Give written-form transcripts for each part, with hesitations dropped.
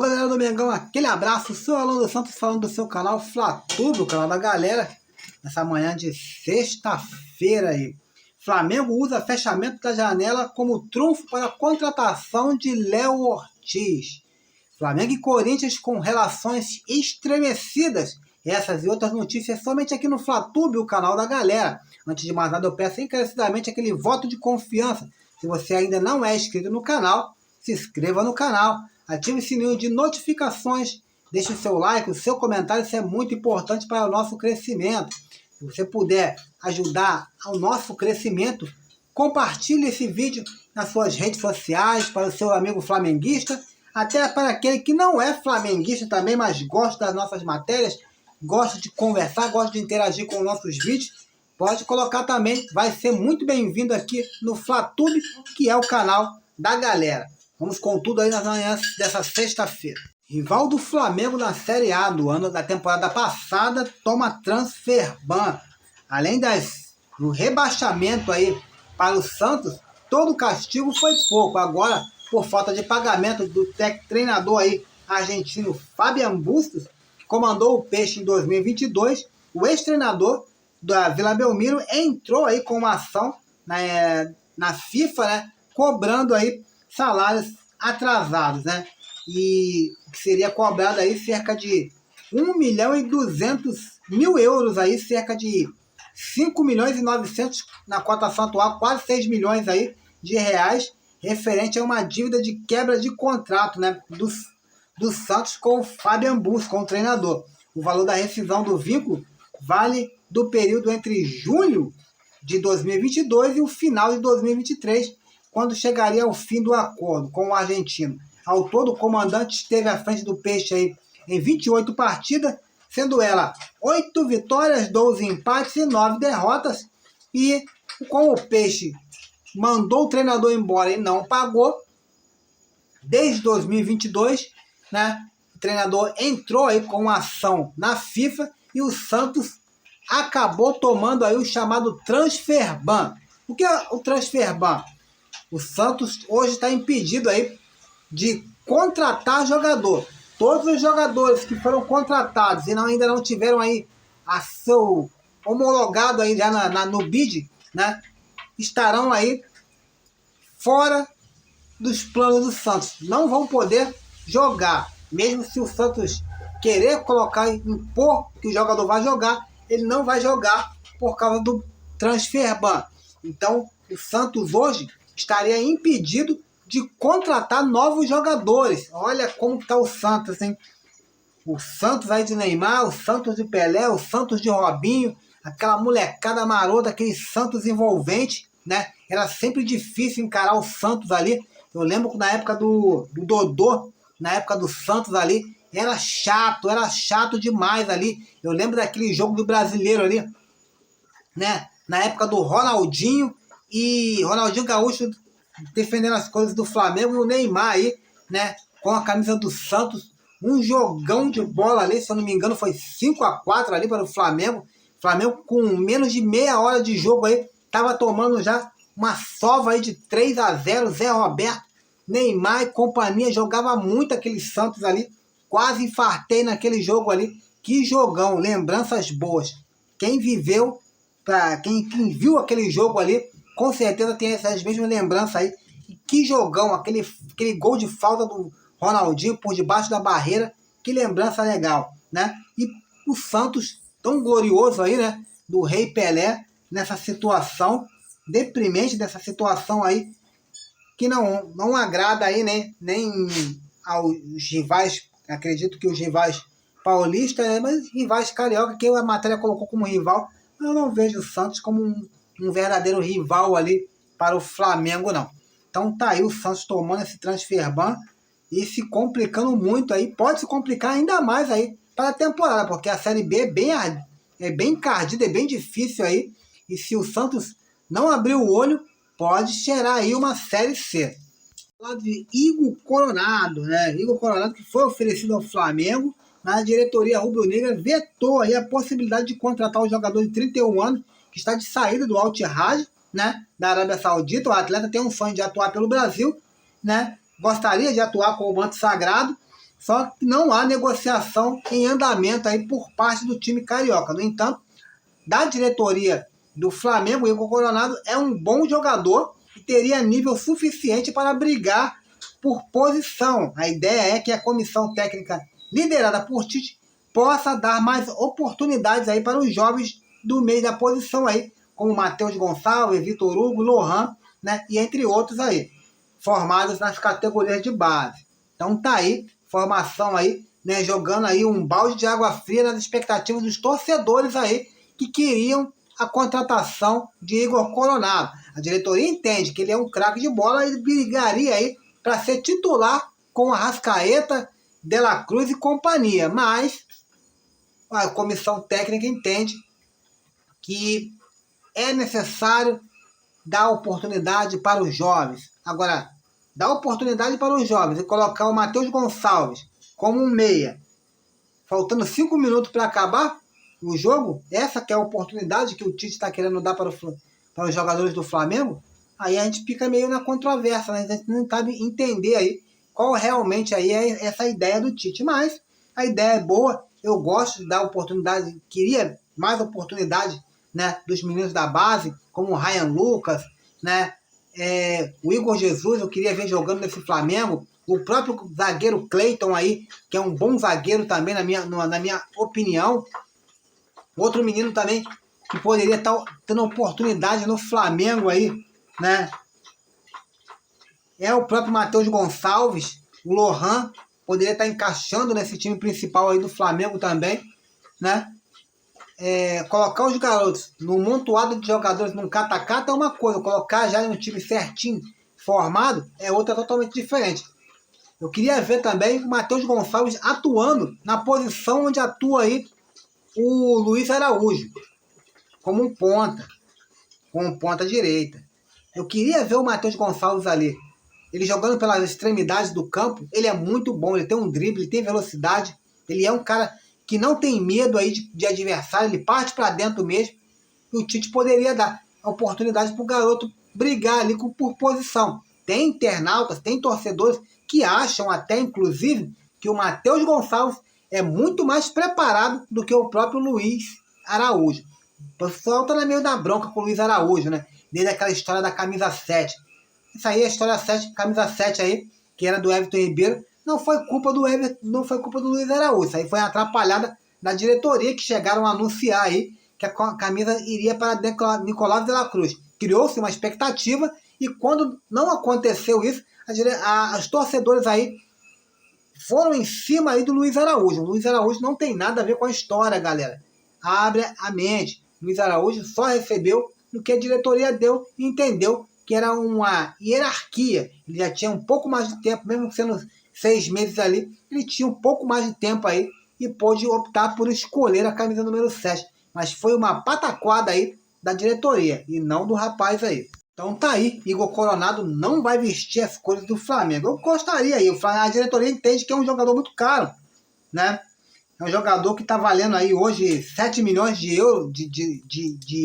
galera do Mengão, aquele abraço, seu Alan dos Santos falando do seu canal Fla-Tudo, o canal da galera, nessa manhã de sexta-feira aí. Flamengo usa fechamento da janela como trunfo para a contratação de Léo Ortiz. Flamengo e Corinthians com relações estremecidas. Essas e outras notícias somente aqui no Fla-Tudo, o canal da galera. Antes de mais nada, eu peço encarecidamente aquele voto de confiança. Se você ainda não é inscrito no canal, se inscreva no canal, ative o sininho de notificações, deixe o seu like, o seu comentário, isso é muito importante para o nosso crescimento. Se você puder ajudar ao nosso crescimento, compartilhe esse vídeo nas suas redes sociais, para o seu amigo flamenguista, até para aquele que não é flamenguista também, mas gosta das nossas matérias, gosta de conversar, gosta de interagir com os nossos vídeos, pode colocar também, vai ser muito bem-vindo aqui no Fla-Tudo, que é o canal da galera. Vamos com tudo aí nas manhãs dessa sexta-feira. Rival do Flamengo na Série A do ano da temporada passada toma transfer ban. Além do rebaixamento aí para o Santos, todo o castigo foi pouco. Agora, por falta de pagamento do treinador aí argentino Fabian Bustos, que comandou o Peixe em 2022, o ex-treinador da Vila Belmiro entrou aí com uma ação na FIFA, né, cobrando aí salários atrasados, né? E que seria cobrado aí cerca de 1.200.000 euros aí, cerca de 5.900.000 na cotação atual, quase 6 milhões aí de reais, referente a uma dívida de quebra de contrato, né, do Santos com o Fabian Bustos, com o treinador. O valor da rescisão do vínculo vale do período entre julho de 2022 e o final de 2023, quando chegaria ao fim do acordo com o argentino. Ao todo, o comandante esteve à frente do Peixe aí em 28 partidas, sendo ela 8 vitórias, 12 empates e 9 derrotas. E com o Peixe mandou o treinador embora e não pagou, desde 2022, né, o treinador entrou aí com uma ação na FIFA e o Santos acabou tomando aí o chamado transfer ban. O que é o transfer ban? O Santos hoje está impedido aí de contratar jogador. Todos os jogadores que foram contratados e ainda não tiveram aí a seu homologado aí já no BID, né, estarão aí fora dos planos do Santos. Não vão poder jogar. Mesmo se o Santos querer colocar, impor que o jogador vai jogar, ele não vai jogar por causa do transfer ban. Então, o Santos hoje estaria impedido de contratar novos jogadores. Olha como está o Santos, hein? O Santos aí de Neymar, o Santos de Pelé, o Santos de Robinho, aquela molecada marota, aquele Santos envolvente, né? Era sempre difícil encarar o Santos ali. Eu lembro que na época do Dodô, na época do Santos ali, era chato demais ali. Eu lembro daquele jogo do Brasileiro ali, né? Na época do Ronaldinho e Ronaldinho Gaúcho defendendo as coisas do Flamengo e o Neymar aí, né, com a camisa do Santos, um jogão de bola ali, se eu não me engano foi 5-4 ali para o Flamengo. Flamengo com menos de meia hora de jogo aí, tava tomando já uma sova aí de 3-0, Zé Roberto, Neymar e companhia, jogava muito aquele Santos ali, quase infartei naquele jogo ali, que jogão, lembranças boas. Quem viveu, quem viu aquele jogo ali, com certeza tem essas mesmas lembranças aí. E que jogão, aquele gol de falta do Ronaldinho por debaixo da barreira. Que lembrança legal, né? E o Santos, tão glorioso aí, né? Do Rei Pelé, nessa situação deprimente, dessa situação aí, que não agrada aí, né? Nem aos rivais, acredito que os rivais paulistas, né? Mas rivais carioca, que a matéria colocou como rival, eu não vejo o Santos como um verdadeiro rival ali para o Flamengo, não. Então tá aí o Santos tomando esse transfer ban e se complicando muito aí. Pode se complicar ainda mais aí para a temporada, porque a Série B é bem encardida, é bem difícil aí. E se o Santos não abrir o olho, pode cheirar aí uma Série C. Lá de Igor Coronado, né? Igor Coronado, que foi oferecido ao Flamengo, na diretoria rubro-negra vetou aí a possibilidade de contratar o jogador de 31 anos, que está de saída do Al-Ittihad, né, da Arábia Saudita. O atleta tem um sonho de atuar pelo Brasil, né, gostaria de atuar com o manto sagrado, Só que não há negociação em andamento aí por parte do time carioca. No entanto, da diretoria do Flamengo, o Igor Coronado é um bom jogador e teria nível suficiente para brigar por posição. A ideia é que a comissão técnica liderada por Tite possa dar mais oportunidades aí para os jovens do meio da posição aí, como Matheus Gonçalves, Vitor Hugo, Lohan, né, e entre outros aí, formados nas categorias de base. Então tá aí, formação aí, né, jogando aí um balde de água fria nas expectativas dos torcedores aí que queriam a contratação de Igor Coronado. A diretoria entende que ele é um craque de bola e brigaria aí para ser titular com Arrascaeta, De La Cruz e companhia, mas a comissão técnica entende que é necessário dar oportunidade para os jovens. Agora, dar oportunidade para os jovens e colocar o Matheus Gonçalves como um meia, faltando 5 minutos para acabar o jogo, essa que é a oportunidade que o Tite está querendo dar para os jogadores do Flamengo, aí a gente fica meio na controvérsia, né? A gente não sabe entender aí qual realmente aí é essa ideia do Tite. Mas a ideia é boa, eu gosto de dar oportunidade, queria mais oportunidade, né, dos meninos da base, como o Ryan Lucas, né, o Igor Jesus, eu queria ver jogando nesse Flamengo, o próprio zagueiro Cleiton aí, que é um bom zagueiro também, na minha opinião. Outro menino também que poderia estar tendo oportunidade no Flamengo aí, né, é o próprio Matheus Gonçalves. O Lohan poderia estar encaixando nesse time principal aí do Flamengo também, né? Colocar os garotos no montoado de jogadores num cata-cata é uma coisa, colocar já em um time certinho, formado, é outra totalmente diferente. Eu queria ver também o Matheus Gonçalves atuando na posição onde atua aí o Luiz Araújo, como um ponta, como ponta direita. Eu queria ver o Matheus Gonçalves ali, ele jogando pelas extremidades do campo. Ele é muito bom, ele tem um drible, ele tem velocidade, ele é um cara que não tem medo aí de adversário, ele parte para dentro mesmo, e o Tite poderia dar a oportunidade para o garoto brigar ali por posição. Tem internautas, tem torcedores que acham até, inclusive, que o Matheus Gonçalves é muito mais preparado do que o próprio Luiz Araújo. O pessoal tá meio da bronca com o Luiz Araújo, né? Desde aquela história da camisa 7. Isso aí, a história 7, camisa 7 aí, que era do Everton Ribeiro, não foi culpa do Everton, não foi culpa do Luiz Araújo. Isso aí foi atrapalhada da diretoria, que chegaram a anunciar aí que a camisa iria para Nicolás de la Cruz. Criou-se uma expectativa e quando não aconteceu isso, os torcedores aí foram em cima aí do Luiz Araújo. O Luiz Araújo não tem nada a ver com a história, galera. Abre a mente. Luiz Araújo só recebeu no que a diretoria deu e entendeu que era uma hierarquia. Ele já tinha um pouco mais de tempo, mesmo sendo 6 meses ali, ele tinha um pouco mais de tempo aí e pôde optar por escolher a camisa número 7. Mas foi uma pataquada aí da diretoria e não do rapaz aí. Então tá aí, Igor Coronado não vai vestir as cores do Flamengo. Eu gostaria aí, a diretoria entende que é um jogador muito caro, né? É um jogador que está valendo aí hoje 7 milhões de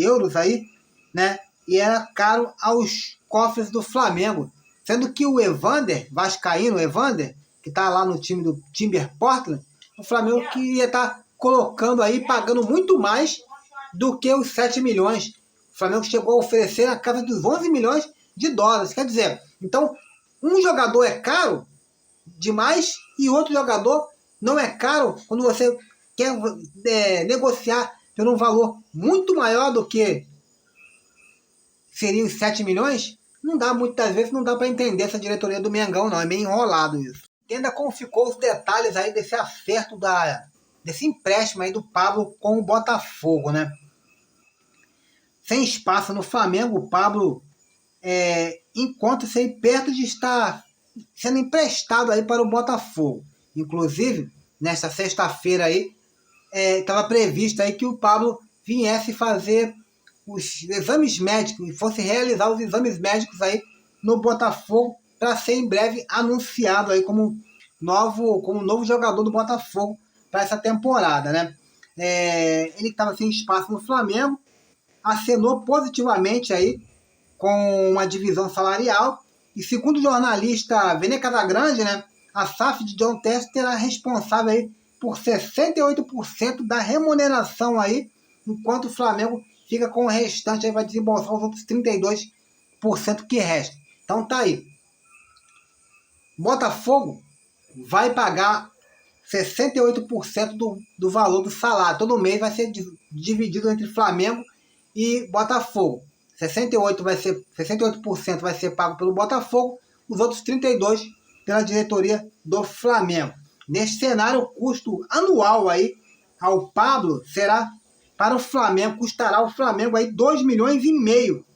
euros aí, né? E era caro aos cofres do Flamengo. Sendo que o Evander, vascaíno, Evander, que está lá no time do Timber Portland, o Flamengo queria estar colocando aí, pagando muito mais do que os 7 milhões. O Flamengo chegou a oferecer na casa dos 11 milhões de dólares. Quer dizer, então, um jogador é caro demais e outro jogador não é caro quando você quer negociar por um valor muito maior do que seriam os 7 milhões. Não dá, muitas vezes não dá para entender essa diretoria do Mengão, não. É meio enrolado isso. Entenda como ficou os detalhes aí desse acerto, desse empréstimo aí do Pablo com o Botafogo, né? Sem espaço no Flamengo, o Pablo encontra-se aí perto de estar sendo emprestado aí para o Botafogo. Inclusive, nesta sexta-feira aí, estava previsto aí que o Pablo viesse fazer os exames médicos e fosse realizar os exames médicos aí no Botafogo para ser em breve anunciado aí como novo jogador do Botafogo para essa temporada, né? Ele estava sem espaço no Flamengo, acenou positivamente aí com uma divisão salarial e, segundo o jornalista Vene Casagrande, né, a SAF de John Textor será responsável aí por 68% da remuneração aí, enquanto o Flamengo fica com o restante, aí vai desembolsar os outros 32% que resta. Então tá aí. Botafogo vai pagar 68% do valor do salário. Todo mês vai ser dividido entre Flamengo e Botafogo. 68% vai ser pago pelo Botafogo, os outros 32% pela diretoria do Flamengo. Neste cenário, o custo anual aí ao Pablo será para o Flamengo, custará ao Flamengo aí 2,5 milhões,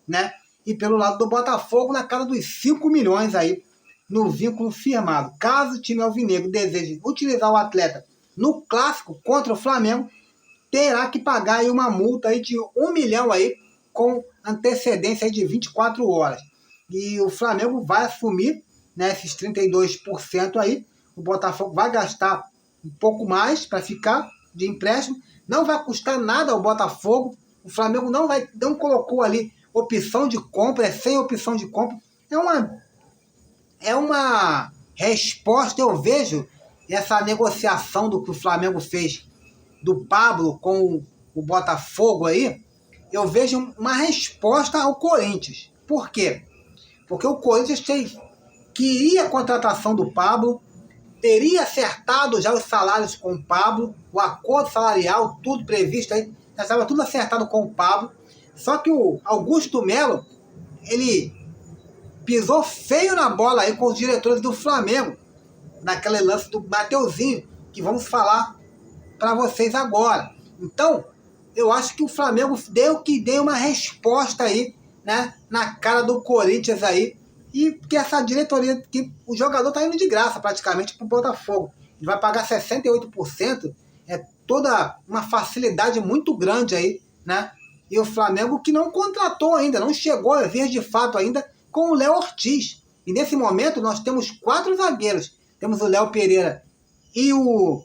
né? E pelo lado do Botafogo, na casa dos 5 milhões aí no vínculo firmado. Caso o time alvinegro deseje utilizar o atleta no clássico contra o Flamengo, terá que pagar aí uma multa aí de 1 milhão aí com antecedência aí de 24 horas. E o Flamengo vai assumir, né, esses 32% aí. O Botafogo vai gastar um pouco mais para ficar de empréstimo. Não vai custar nada ao Botafogo. O Flamengo não colocou ali opção de compra, é sem opção de compra. É uma resposta, eu vejo essa negociação do que o Flamengo fez do Pablo com o Botafogo aí, eu vejo uma resposta ao Corinthians. Por quê? Porque o Corinthians queria a contratação do Pablo, teria acertado já os salários com o Pablo, o acordo salarial, tudo previsto aí, já estava tudo acertado com o Pablo. Só que o Augusto Melo, ele pisou feio na bola aí com os diretores do Flamengo, naquele lance do Mateuzinho, que vamos falar para vocês agora. Então, eu acho que o Flamengo deu uma resposta aí, né, na cara do Corinthians aí, e que essa diretoria, que o jogador tá indo de graça praticamente pro Botafogo. Ele vai pagar 68%, é toda uma facilidade muito grande aí, né? E o Flamengo que não contratou ainda, não chegou a ver de fato ainda com o Léo Ortiz. E nesse momento nós temos 4 zagueiros. Temos o Léo Pereira e o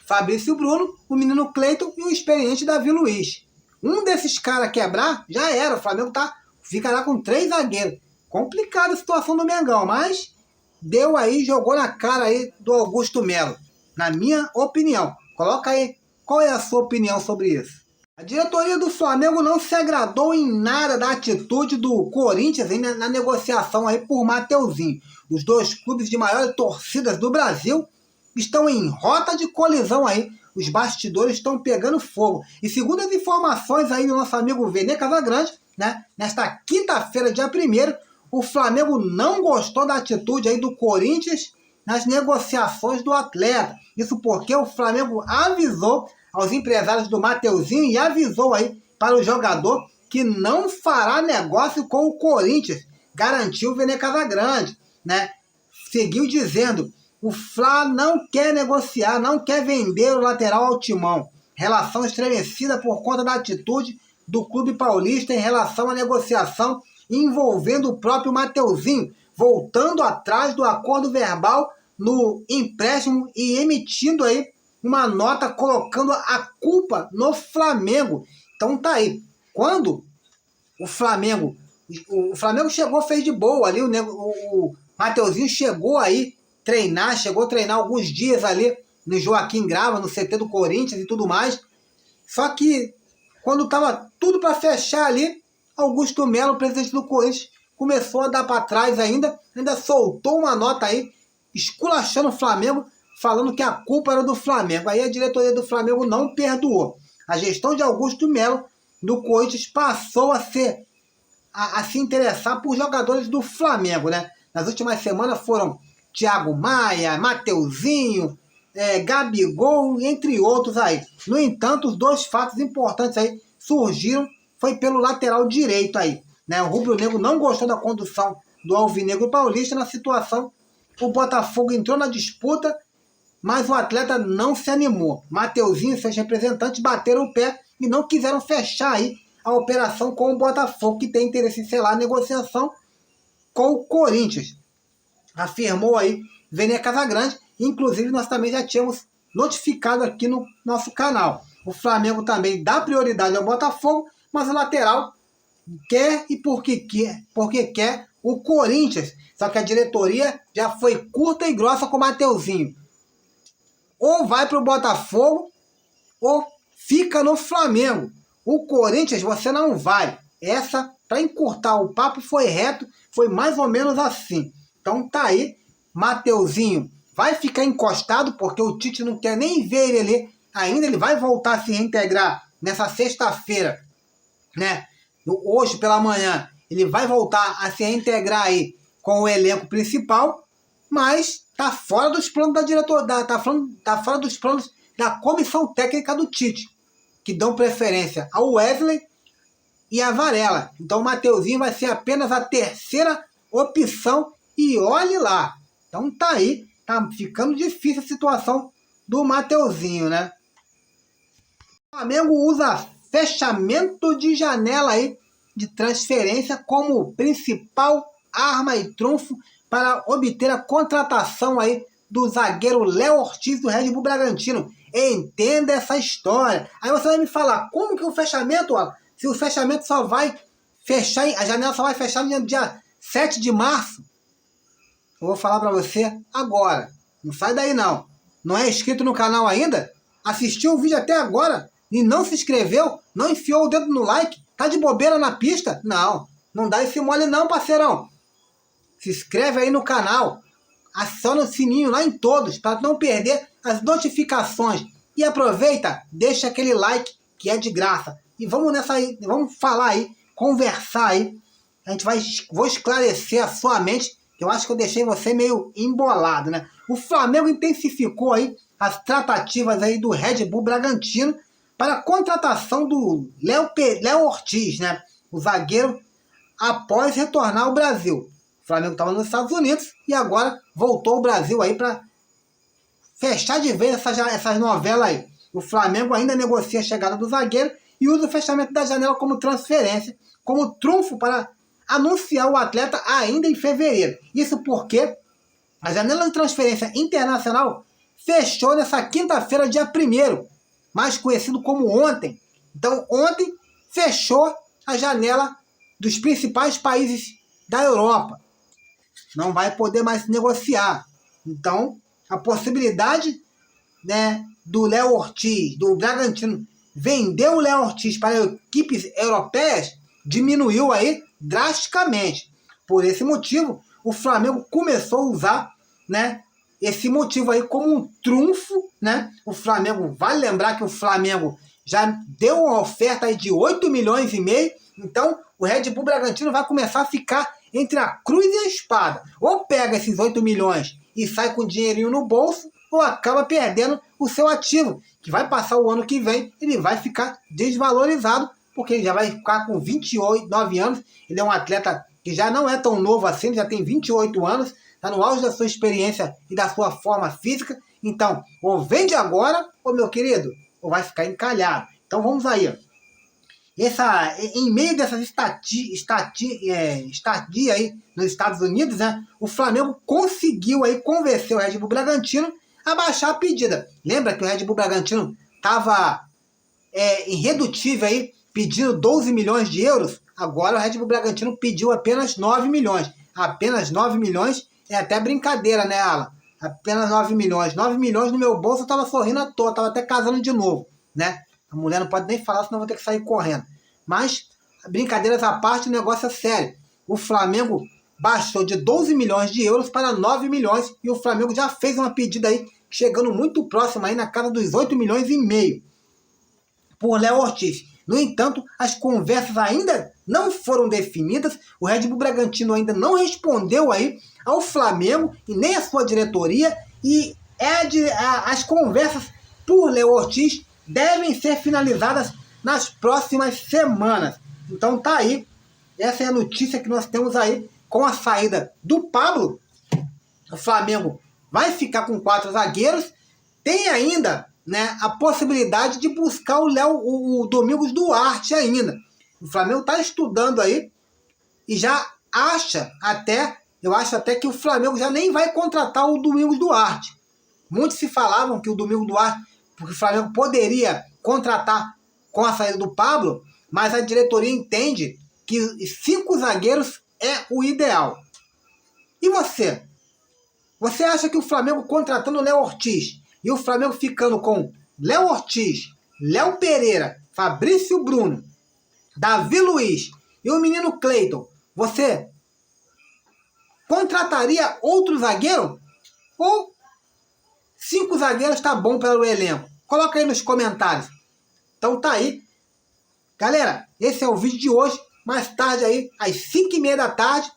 Fabrício Bruno, o menino Cleiton e o experiente Davi Luiz. Um desses caras quebrar, já era. O Flamengo ficará com 3 zagueiros. Complicada a situação do Mengão, mas deu aí, jogou na cara aí do Augusto Melo. Na minha opinião. Coloca aí, qual é a sua opinião sobre isso? A diretoria do Flamengo não se agradou em nada da atitude do Corinthians aí na negociação aí por Mateuzinho. Os 2 clubes de maiores torcidas do Brasil estão em rota de colisão aí. Os bastidores estão pegando fogo. E segundo as informações aí do nosso amigo Vene Casagrande, né, nesta quinta-feira, dia 1º, o Flamengo não gostou da atitude aí do Corinthians nas negociações do atleta. Isso porque o Flamengo avisou aos empresários do Mateuzinho e avisou aí para o jogador que não fará negócio com o Corinthians. Garantiu o Vene Casagrande, né? Seguiu dizendo: o Fla não quer negociar, não quer vender o lateral ao Timão. Relação estremecida por conta da atitude do clube paulista em relação à negociação envolvendo o próprio Mateuzinho, voltando atrás do acordo verbal no empréstimo e emitindo aí uma nota colocando a culpa no Flamengo. Então tá aí. Quando o Flamengo chegou, fez de boa ali, o Mateuzinho chegou aí chegou a treinar alguns dias ali no Joaquim Grava, no CT do Corinthians e tudo mais. Só que quando tava tudo para fechar ali, Augusto Melo, presidente do Corinthians, começou a dar para trás ainda soltou uma nota aí, esculachando o Flamengo, falando que a culpa era do Flamengo. Aí a diretoria do Flamengo não perdoou. A gestão de Augusto Melo do Corinthians passou a se interessar por jogadores do Flamengo, né? Nas últimas semanas foram Thiago Maia, Mateuzinho, Gabigol, entre outros aí. No entanto, os 2 fatos importantes aí surgiram, foi pelo lateral direito aí, né? O rubro-negro não gostou da condução do alvinegro paulista na situação. O Botafogo entrou na disputa, mas o atleta não se animou. Mateuzinho e seus representantes bateram o pé e não quiseram fechar aí a operação com o Botafogo, que tem interesse em selar a negociação com o Corinthians. Afirmou aí Vene Casagrande. Inclusive, nós também já tínhamos notificado aqui no nosso canal. O Flamengo também dá prioridade ao Botafogo, mas o lateral quer e porque quer o Corinthians. Só que a diretoria já foi curta e grossa com o Mateuzinho. Ou vai para o Botafogo ou fica no Flamengo. O Corinthians você não vai. Essa, para encurtar o papo, foi reto, foi mais ou menos assim. Então tá aí, Mateuzinho vai ficar encostado porque o Tite não quer nem ver ele ali ainda. Ele vai voltar a se reintegrar nessa sexta-feira, né? Hoje pela manhã ele vai voltar a se reintegrar aí com o elenco principal, mas tá fora dos planos da diretoria, tá fora dos planos da comissão técnica do Tite, que dão preferência ao Wesley e a Varela. Então o Mateuzinho vai ser apenas a terceira opção e olhe lá. Então tá aí, tá ficando difícil a situação do Mateuzinho, né? O Flamengo usa fechamento de janela aí de transferência como principal arma e trunfo para obter a contratação aí do zagueiro Léo Ortiz do Red Bull Bragantino. Entenda essa história. Aí você vai me falar, como que o fechamento, ó, se o fechamento só vai fechar, a janela só vai fechar no dia 7 de março? Eu vou falar para você agora. Não sai daí não. Não é inscrito no canal ainda? Assistiu o vídeo até agora e não se inscreveu? Não enfiou o dedo no like? Tá de bobeira na pista? Não. Não dá esse mole não, parceirão. Se inscreve aí no canal. Aciona o sininho lá em todos para não perder as notificações. E aproveita, deixa aquele like que é de graça. E vamos nessa aí, vamos falar aí, conversar aí. Vou esclarecer a sua mente, que eu acho que eu deixei você meio embolado, né? O Flamengo intensificou aí as tratativas aí do Red Bull Bragantino para a contratação do Léo Ortiz, né? O zagueiro, após retornar ao Brasil. O Flamengo estava nos Estados Unidos e agora voltou ao Brasil aí para fechar de vez essas novelas aí. O Flamengo ainda negocia a chegada do zagueiro e usa o fechamento da janela como transferência, como trunfo para anunciar o atleta ainda em fevereiro. Isso porque a janela de transferência internacional fechou nessa quinta-feira, dia 1º, mais conhecido como ontem. Então, ontem fechou a janela dos principais países da Europa. Não vai poder mais negociar. Então, a possibilidade, né, do Léo Ortiz, do Bragantino, vender o Léo Ortiz para equipes europeias diminuiu aí drasticamente. Por esse motivo, o Flamengo começou a usar, né, esse motivo aí como um trunfo, né? O Flamengo, vale lembrar que o Flamengo já deu uma oferta aí de 8 milhões e meio, então o Red Bull Bragantino vai começar a ficar entre a cruz e a espada. Ou pega esses 8 milhões e sai com dinheirinho no bolso, ou acaba perdendo o seu ativo, que vai passar o ano que vem, ele vai ficar desvalorizado, porque ele já vai ficar com 29 anos, ele é um atleta que já não é tão novo assim, já tem 28 anos, está no auge da sua experiência e da sua forma física. Então, ou vende agora, ou meu querido, ou vai ficar encalhado. Então vamos aí, ó. Em meio dessas estadia aí nos Estados Unidos, né, o Flamengo conseguiu aí convencer o Red Bull Bragantino a baixar a pedida. Lembra que o Red Bull Bragantino estava irredutível aí, pedindo 12 milhões de euros? Agora o Red Bull Bragantino pediu apenas 9 milhões. Apenas 9 milhões é até brincadeira, né, Alan? Apenas 9 milhões. 9 milhões no meu bolso, eu tava sorrindo à toa, tava até casando de novo, né? A mulher não pode nem falar, senão eu vou ter que sair correndo. Mas, brincadeiras à parte, o negócio é sério. O Flamengo baixou de 12 milhões de euros para 9 milhões e o Flamengo já fez uma pedida aí, chegando muito próximo aí na casa dos 8 milhões e meio por Léo Ortiz. No entanto, as conversas ainda não foram definidas, o Red Bull Bragantino ainda não respondeu aí ao Flamengo e nem a sua diretoria, e as conversas por Léo Ortiz devem ser finalizadas nas próximas semanas. Então tá aí, essa é a notícia que nós temos aí com a saída do Pablo. O Flamengo vai ficar com 4 zagueiros, tem ainda, né, a possibilidade de buscar o Domingos Duarte ainda. O Flamengo está estudando aí e já acha até, eu acho até que o Flamengo já nem vai contratar o Domingos Duarte. Muitos se falavam que o Domingos Duarte, porque o Flamengo poderia contratar com a saída do Pablo, mas a diretoria entende que 5 zagueiros é o ideal. E você? Você acha que o Flamengo contratando o Léo Ortiz e o Flamengo ficando com Léo Ortiz, Léo Pereira, Fabrício Bruno, Davi Luiz e o menino Cleiton, você contrataria outro zagueiro? Ou 5 zagueiros tá bom para o elenco? Coloca aí nos comentários. Então tá aí. Galera, esse é o vídeo de hoje. Mais tarde aí, às 5h30 da tarde,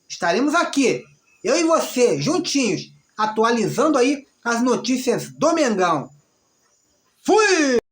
estaremos aqui, eu e você, juntinhos, atualizando aí as notícias do Mengão. Fui!